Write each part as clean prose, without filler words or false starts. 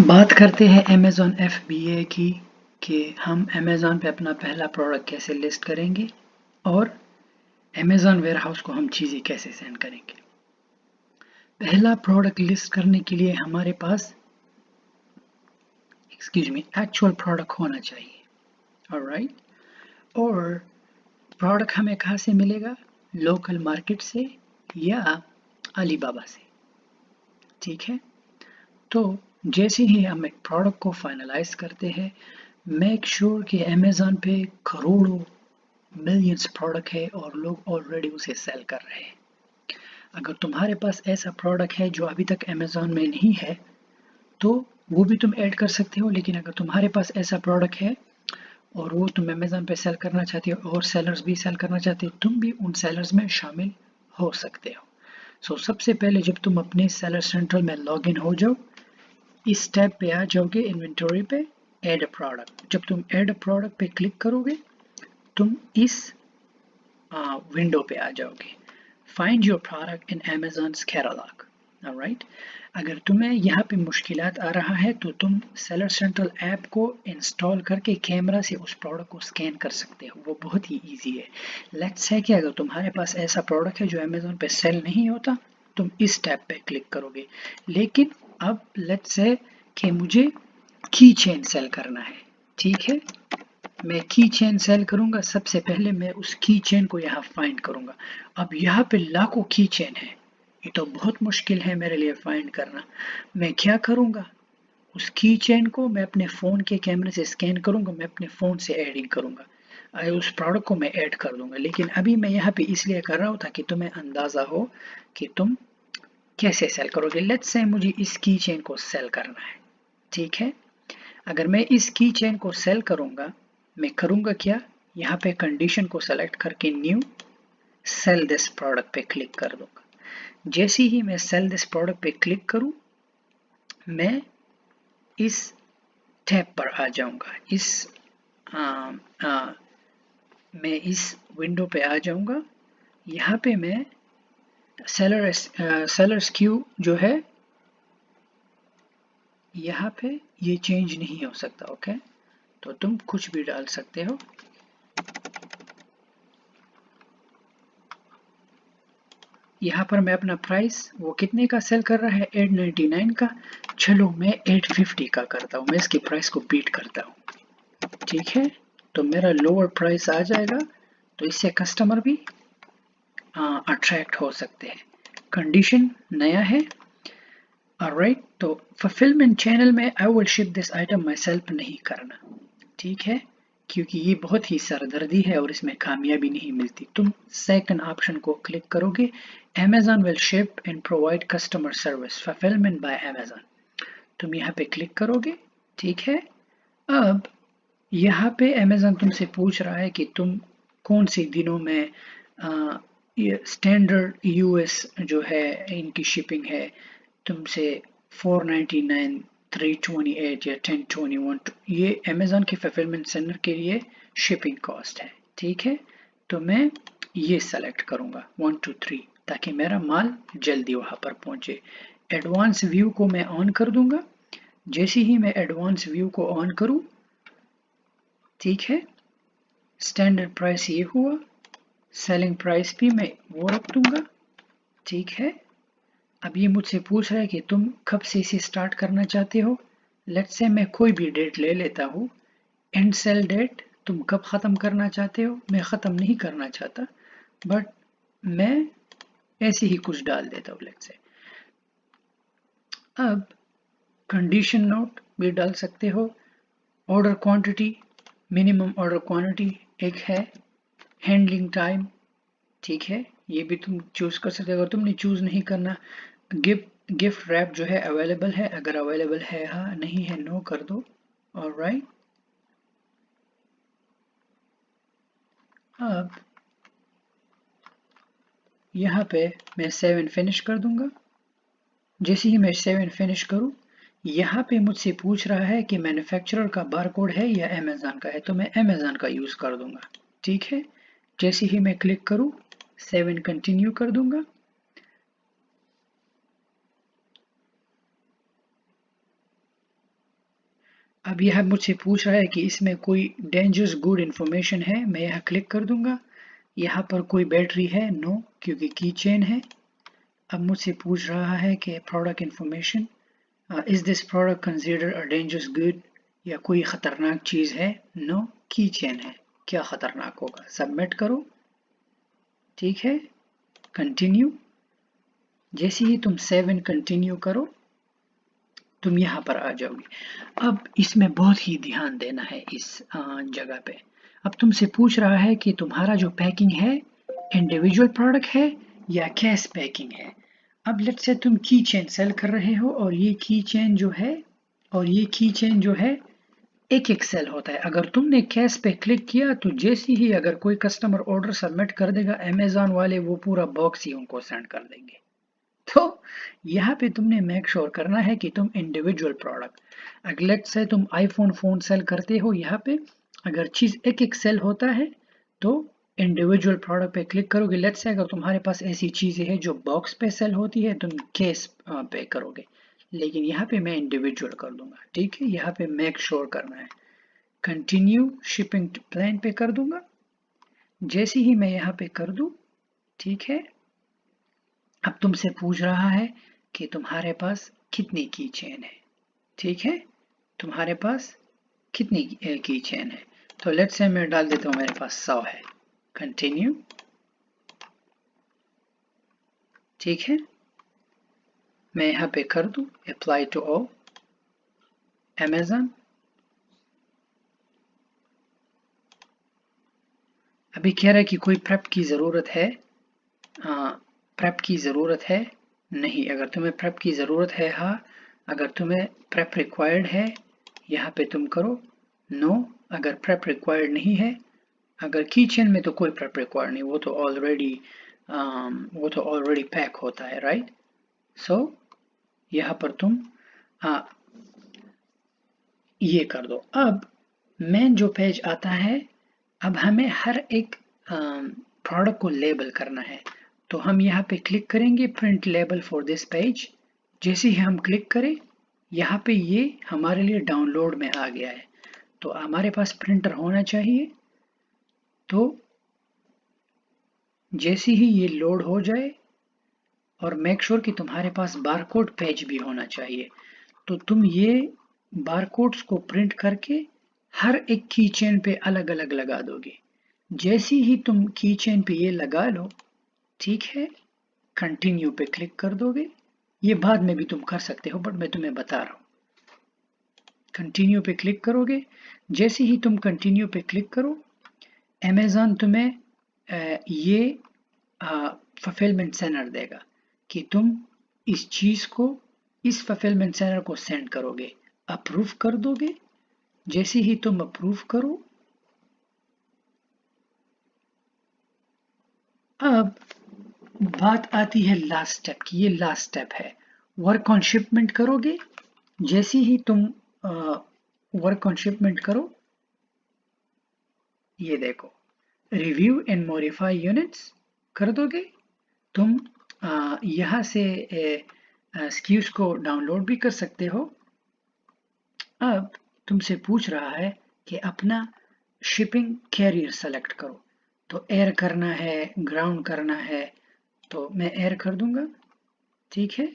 बात करते हैं अमेज़ॉन FBA की कि हम अमेज़ॉन पे अपना पहला प्रोडक्ट कैसे लिस्ट करेंगे और अमेज़ॉन वेयरहाउस को हम चीज़ें कैसे सेंड करेंगे। पहला प्रोडक्ट लिस्ट करने के लिए हमारे पास एक्चुअल प्रोडक्ट होना चाहिए। ऑलराइट, और प्रोडक्ट हमें कहाँ से मिलेगा? लोकल मार्केट से या अलीबाबा से। ठीक है, तो जैसे ही हम एक प्रोडक्ट को फाइनलाइज करते हैं, मेक श्योर कि अमेज़ॉन पे करोड़ों मिलियंस प्रोडक्ट है और लोग ऑलरेडी उसे सेल कर रहे हैं। अगर तुम्हारे पास ऐसा प्रोडक्ट है जो अभी तक अमेज़ॉन में नहीं है, तो वो भी तुम ऐड कर सकते हो। लेकिन अगर तुम्हारे पास ऐसा प्रोडक्ट है और वो तुम अमेज़ॉन पे सेल करना चाहते हो और सेलर्स भी सेल करना चाहते हो, तुम भी उन सेलर्स में शामिल हो सकते हो। सबसे पहले जब तुम अपने सेलर सेंट्रल में लॉग इन हो जाओ, इस टैब पे आ जाओगे, इन्वेंटरी पे ऐड अ प्रोडक्ट। जब तुम ऐड अ प्रोडक्ट पे क्लिक करोगे, तुम इस विंडो पे आ जाओगे, find your product in Amazon's catalogue. Alright, अगर तुम्हें यहाँ पे मुश्किलात आ रहा है तो तुम सेलर सेंट्रल ऐप को इंस्टॉल करके कैमरा से उस प्रोडक्ट को स्कैन कर सकते हो। वो बहुत ही इजी है। लेट्स से कि अगर तुम्हारे पास ऐसा प्रोडक्ट है जो अमेज़ॉन पे सेल नहीं होता, तुम इस टैब पे क्लिक करोगे। लेकिन अब लेट्स से कि मुझे की चेन सेल करना है। ठीक है, मैं की चेन सेल करूंगा। सबसे पहले मैं उस की चेन को यहाँ फाइंड करूंगा। अब यहाँ पे लाखों की चेन है, ये तो बहुत मुश्किल है मेरे लिए फाइंड करना। मैं क्या करूंगा, उस की चेन को मैं अपने फ़ोन के कैमरे से स्कैन करूंगा, मैं अपने फ़ोन से एडिंग करूंगा, उस प्रोडक्ट को मैं ऐड कर दूंगा। लेकिन अभी मैं यहाँ पे इसलिए कर रहा हूँ ताकि तुम्हें अंदाज़ा हो कि तुम कैसे सेल करोगे। लेट्स से मुझे इस की चेन को सेल करना है। ठीक है, अगर मैं इस की चेन को सेल करूंगा, मैं करूंगा क्या, यहाँ पे कंडीशन को सेलेक्ट करके न्यू सेल दिस प्रोडक्ट पे क्लिक कर दूंगा। जैसे ही मैं सेल दिस प्रोडक्ट पे क्लिक करूं, मैं इस टैब पर आ जाऊंगा। मैं इस विंडो पे आ जाऊंगा। यहाँ पे मैं सेलर्स क्यू जो है, यहाँ पे ये चेंज नहीं हो सकता। ओके, तो तुम कुछ भी डाल सकते हो। यहाँ पर मैं अपना प्राइस, वो कितने का सेल कर रहा है, 899 का। चलो मैं 850 का करता हूँ, मैं इसकी प्राइस को बीट करता हूँ। ठीक है, तो मेरा लोअर प्राइस आ जाएगा, तो इससे कस्टमर भी अट्रैक्ट हो सकते हैं। कंडीशन नया है। ऑलराइट, तो फुलफिलमेंट चैनल में I will ship this item my self नहीं करना। ठीक है, क्योंकि ये बहुत ही सरदर्दी है और इसमें कामयाबी नहीं मिलती। तुम सेकंड ऑप्शन को क्लिक करोगे, Amazon will ship and provide customer service fulfillment by Amazon। तुम यहाँ पे क्लिक करोगे। ठीक है, अब यहाँ पे Amazon तुमसे पूछ रहा है कि तुम कौन से दिनों में ये स्टैंडर्ड यूएस जो है इनकी शिपिंग है, तुमसे 499, 328 या 1021, ये अमेज़ॉन के फुलफिलमेंट सेंटर के लिए शिपिंग कॉस्ट है। ठीक है, तो मैं ये सेलेक्ट करूँगा 1 2 3 ताकि मेरा माल जल्दी वहाँ पर पहुँचे। एडवांस व्यू को मैं ऑन कर दूंगा। जैसे ही मैं एडवांस व्यू को ऑन करूँ, ठीक है, स्टैंडर्ड प्राइस ये हुआ, सेलिंग प्राइस भी मैं वो रख दूंगा। ठीक है, अब ये मुझसे पूछ रहा है कि तुम कब से इसे स्टार्ट करना चाहते हो। लेट्स से मैं कोई भी डेट ले लेता हूँ। एंड सेल डेट, तुम कब ख़त्म करना चाहते हो। मैं ख़त्म नहीं करना चाहता, बट मैं ऐसे ही कुछ डाल देता हूँ। लेट्स से अब कंडीशन नोट भी डाल सकते हो। Order quantity, minimum order quantity एक है। हैंडलिंग टाइम, ठीक है, ये भी तुम चूज कर सकते हो। अगर तुमने चूज नहीं करना, गिफ्ट रैप जो है अवेलेबल है, अगर अवेलेबल है हाँ, नहीं है नो कर दो। ऑलराइट, अब यहाँ पे मैं सेव एंड फिनिश कर दूंगा। जैसे ही मैं सेव एंड फिनिश करूँ, यहाँ पे मुझसे पूछ रहा है कि मैन्युफैक्चरर का बारकोड है या अमेज़न का है, तो मैं अमेज़न का यूज़ कर दूंगा। ठीक है, जैसे ही मैं क्लिक करूँ, सेव एंड कंटिन्यू कर दूंगा। अब यह मुझसे पूछ रहा है कि इसमें कोई डेंजरस गुड इंफॉर्मेशन है, मैं यहाँ क्लिक कर दूंगा। यहाँ पर कोई बैटरी है, नो, क्योंकि की चेन है। अब मुझसे पूछ रहा है कि product information, is this product consider a dangerous good, या कोई ख़तरनाक चीज़ है, नो, की चेन है, क्या ख़तरनाक होगा, सबमिट करो। ठीक है, कंटिन्यू। जैसे ही तुम 7 कंटिन्यू करो तुम यहाँ पर आ जाओगे। अब इसमें बहुत ही ध्यान देना है इस जगह पे। अब तुमसे पूछ रहा है कि तुम्हारा जो पैकिंग है इंडिविजुअल प्रोडक्ट है या कैश पैकिंग है। अब लेट्स से तुम की चेन सेल कर रहे हो और ये की चेन जो है एक एक सेल होता है। अगर तुमने कैश पे क्लिक किया तो जैसे ही अगर कोई कस्टमर ऑर्डर सबमिट कर देगा, अमेज़न वाले वो पूरा बॉक्स ही उनको सेंड कर देंगे। तो यहाँ पे तुमने मेक श्योर करना है कि तुम इंडिविजुअल प्रोडक्ट, अगर लेट्स से तुम आईफोन फोन सेल करते हो, यहाँ पे अगर चीज एक एक सेल होता है तो इंडिविजुअल प्रोडक्ट पे क्लिक करोगे। लेट्स से अगर तुम्हारे पास ऐसी चीजें हैं जो बॉक्स पे सेल होती है तुम केस पे करोगे, लेकिन यहाँ पे मैं इंडिविजुअल कर दूंगा। ठीक है, यहाँ पे मेक श्योर करना है, कंटिन्यू शिपिंग प्लान पे कर दूंगा। जैसे ही मैं यहाँ पे कर दूं, ठीक है, अब तुमसे पूछ रहा है कि तुम्हारे पास कितनी की चेन है। ठीक है, तुम्हारे पास कितनी की चेन है, तो लेट्स से मैं डाल देता हूँ मेरे पास 100 है, कंटिन्यू। ठीक है, मैं यहाँ पे कर दूँ अप्लाई टू ऑल अमेज़न। अभी कह रहा है कि कोई प्रेप की ज़रूरत है, प्रेप की ज़रूरत है नहीं। अगर तुम्हें प्रेप की ज़रूरत है, हाँ, अगर तुम्हें प्रेप रिक्वायर्ड है यहाँ पे तुम करो नो। अगर प्रेप रिक्वायर्ड नहीं है, अगर कीचेन में तो कोई प्रेप रिक्वायर्ड नहीं, वो तो ऑलरेडी पैक होता है, राइट। सो यहाँ पर तुम ये कर दो। अब मेन जो पेज आता है, अब हमें हर एक प्रोडक्ट को लेबल करना है, तो हम यहाँ पे क्लिक करेंगे print label for this page. जैसे ही हम क्लिक करें, यहाँ पे ये हमारे लिए डाउनलोड में आ गया है, तो हमारे पास प्रिंटर होना चाहिए। तो जैसे ही ये लोड हो जाए, और मेक श्योर कि तुम्हारे पास बारकोड पेज भी होना चाहिए, तो तुम ये बारकोड्स को प्रिंट करके हर एक की चेन पे अलग अलग लगा दोगे। जैसे ही तुम की चेन पे ये लगा लो, ठीक है, कंटिन्यू पे क्लिक कर दोगे। ये बाद में भी तुम कर सकते हो, बट मैं तुम्हें बता रहा हूँ। कंटिन्यू पे क्लिक करोगे, जैसे ही तुम कंटिन्यू पे क्लिक करो, अमेज़न तुम्हें ये फुलफिलमेंट सेंटर देगा कि तुम इस चीज़ को इस फुलफिलमेंट सेंटर को सेंड करोगे, अप्रूव कर दोगे। जैसे ही तुम अप्रूव करो, अब बात आती है लास्ट स्टेप की। ये लास्ट स्टेप है, वर्क ऑन शिपमेंट करोगे। जैसे ही तुम वर्क ऑन शिपमेंट करो, ये देखो रिव्यू एंड मॉडिफाई यूनिट्स कर दोगे। तुम यहाँ से स्क्यूज को डाउनलोड भी कर सकते हो। अब तुमसे पूछ रहा है कि अपना शिपिंग कैरियर सेलेक्ट करो, तो एयर करना है, ग्राउंड करना है, तो मैं एयर कर दूंगा। ठीक है,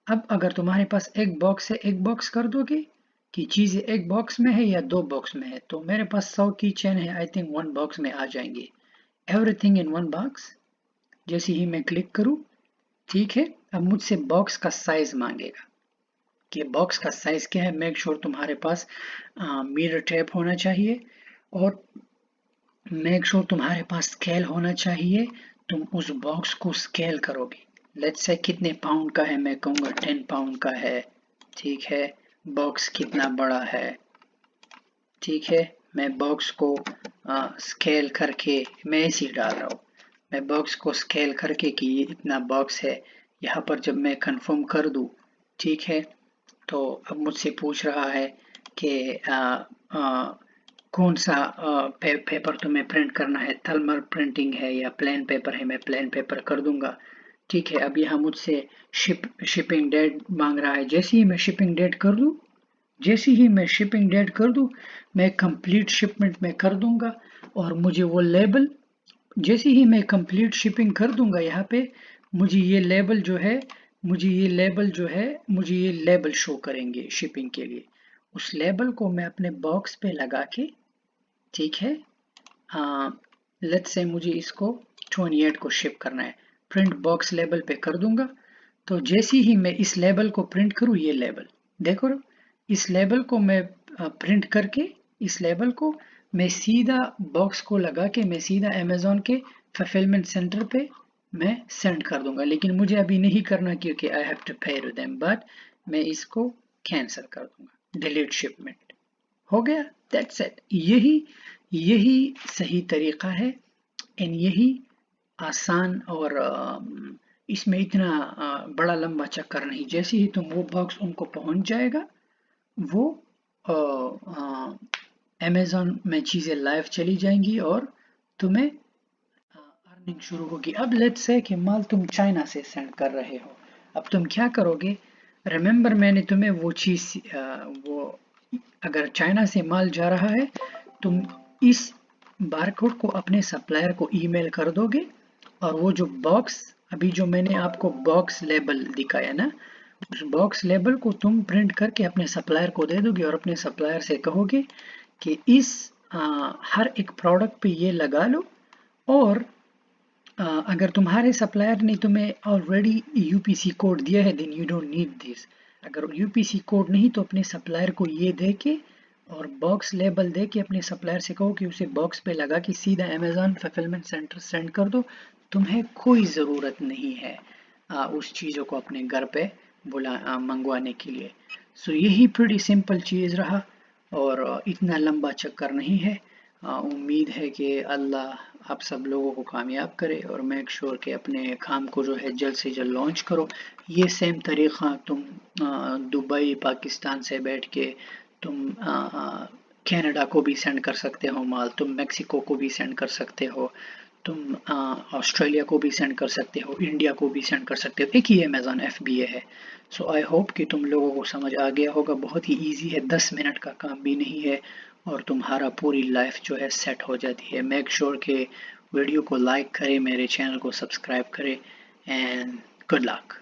अब अगर तुम्हारे पास एक बॉक्स है, एक बॉक्स कर दोगे कि चीज़ें एक बॉक्स में है या 2 बॉक्स में है, तो मेरे पास 100 की चेन है, आई थिंक 1 बॉक्स में आ जाएंगे, एवरीथिंग इन 1 बॉक्स। जैसे ही मैं क्लिक करूँ, ठीक है, अब मुझसे बॉक्स का साइज मांगेगा कि बॉक्स का साइज क्या है। मेक श्योर तुम्हारे पास मीटर टेप होना चाहिए, और मेक श्योर तुम्हारे पास स्केल होना चाहिए। तुम उस बॉक्स को स्केल करोगे। लेट्स से कितने पाउंड का है, मैं कहूँगा 10 पाउंड का है। ठीक है, बॉक्स कितना बड़ा है। ठीक है, मैं बॉक्स को स्केल करके मैं ऐसे ही डाल रहा हूँ, मैं बॉक्स को स्केल करके कि ये इतना बॉक्स है। यहाँ पर जब मैं कंफर्म कर दूँ, ठीक है, तो अब मुझसे पूछ रहा है कि कौन सा पेपर तुम्हें प्रिंट करना है, थर्मल प्रिंटिंग है या प्लेन पेपर है। मैं प्लेन पेपर कर दूंगा। ठीक है, अब यहाँ मुझसे शिपिंग डेट मांग रहा है। जैसे ही मैं शिपिंग डेट कर दूँ मैं कंप्लीट शिपमेंट में कर दूंगा और मुझे वो लेबल, जैसे ही मैं कंप्लीट शिपिंग कर दूंगा यहाँ पे मुझे ये लेबल मुझे ये लेबल शो करेंगे शिपिंग के लिए। उस लेबल को मैं अपने बॉक्स पे लगा के, ठीक है, लेट्स से मुझे इसको 28 को शिप करना है, प्रिंट बॉक्स लेबल पे कर दूंगा। तो जैसे ही मैं इस लेबल को प्रिंट करूँ, ये लेबल देखो, इस लेबल को मैं प्रिंट करके इस लेबल को मैं सीधा बॉक्स को लगा के मैं सीधा अमेज़न के फुलफिलमेंट सेंटर पे मैं सेंड कर दूंगा। लेकिन मुझे अभी नहीं करना क्योंकि I have to pay them, but मैं इसको कैंसिल कर दूंगा, डिलीट शिपमेंट, हो गया। That's it. यही सही तरीका है एंड यही आसान, और इसमें इतना बड़ा लंबा चक्कर नहीं। जैसे ही तुम वो बॉक्स उनको पहुंच जाएगा, वो अमेज़न में चीज़ें लाइव चली जाएंगी और तुम्हें अर्निंग शुरू होगी। अब लेट्स से कि माल तुम चाइना से सेंड कर रहे हो, अब तुम क्या करोगे? रिमेंबर मैंने तुम्हें वो चीज़ वो अगर चाइना से माल जा रहा है, तुम इस बारकोड को अपने सप्लायर को ईमेल कर दोगे और वो जो बॉक्स, अभी जो मैंने आपको बॉक्स लेबल दिखाया ना, उस बॉक्स लेबल को तुम प्रिंट करके अपने सप्लायर को दे दोगे और अपने सप्लायर से कहोगे कि इस हर एक प्रोडक्ट पे ये लगा लो। और अगर तुम्हारे सप्लायर ने तुम्हें ऑलरेडी यूपीसी कोड दिया है, then you don't need this. अगर यूपीसी कोड नहीं तो अपने सप्लायर को ये दे के और बॉक्स लेबल दे के अपने सप्लायर से कहो कि उसे बॉक्स पे लगा के सीधा अमेज़न फुलफिलमेंट सेंटर सेंड कर दो। तुम्हें कोई ज़रूरत नहीं है उस चीज़ों को अपने घर पे मंगवाने के लिए। सो यही प्रीटी सिंपल चीज़ रहा और इतना लंबा चक्कर नहीं है। उम्मीद है कि अल्लाह आप सब लोगों को कामयाब करे और मेक श्योर कि अपने काम को जो है जल्द से जल्द लॉन्च करो। ये सेम तरीक़ा तुम दुबई पाकिस्तान से बैठ के तुम कनाडा को भी सेंड कर सकते हो माल, तुम मेक्सिको को भी सेंड कर सकते हो, तुम ऑस्ट्रेलिया को भी सेंड कर सकते हो, इंडिया को भी सेंड कर सकते हो। एक ही अमेज़न FBA है। सो आई होप कि तुम लोगों को समझ आ गया होगा। बहुत ही इजी है, 10 मिनट का काम भी नहीं है और तुम्हारा पूरी लाइफ जो है सेट हो जाती है। मेक श्योर के वीडियो को लाइक करें, मेरे चैनल को सब्सक्राइब करें एंड गुड लक।